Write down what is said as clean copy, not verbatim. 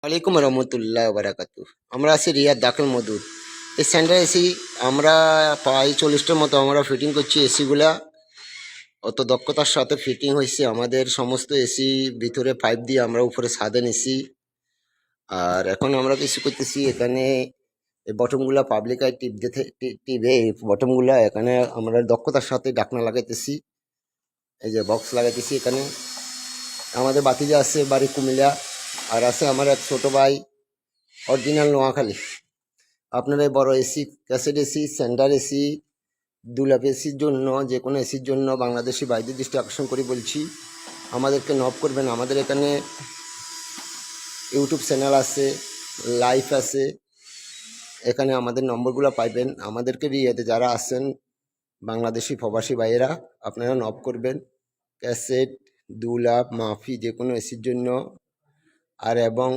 ওয়ালাইকুম রহমতুল্লাহ বারাকাতু। আমরা আছি রিয়াদ দাখিল মধুর। এই সেন্টার এসি আমরা প্রায় 40টার মতো আমরা ফিটিং করছি। এসিগুলা অত দক্ষতার সাথে ফিটিং হয়েছে। আমাদের সমস্ত এসি ভিতরে পাইপ দিয়ে আমরা উপরে ছাদে নিছি। আর এখন আমরা কিছু করতেছি, এখানে এই বটমগুলা পাবলিক আই টিপে এই বটমগুলা এখানে আমরা দক্ষতার সাথে ডাকনা লাগাইতেছি। এই যে বক্স লাগাইতেছি এখানে। আমাদের বাতিজা আছে বাড়ি কুমিল্লা, আর আছে আমার এক ছোট ভাই অরিজিনাল নোয়াখালী। আপনার এই বড় AC, cassette AC, center AC, দুলাপ এসির জন্য, যে কোনো এসির জন্য বাংলাদেশি বাইরের দৃষ্টি আকর্ষণ করে বলছি, আমাদেরকে নক করবেন। আমাদের এখানে ইউটিউব চ্যানেল আছে, লাইভ আছে, এখানে আমাদের নম্বরগুলো পাইবেন। আমাদেরকে রিয়াতে যারা আছেন বাংলাদেশি প্রবাসী ভাইয়েরা, আপনারা নক করবেন। ক্যাসেট, দুলাপ, মাফি, যে কোনো এসির জন্য। আর এবং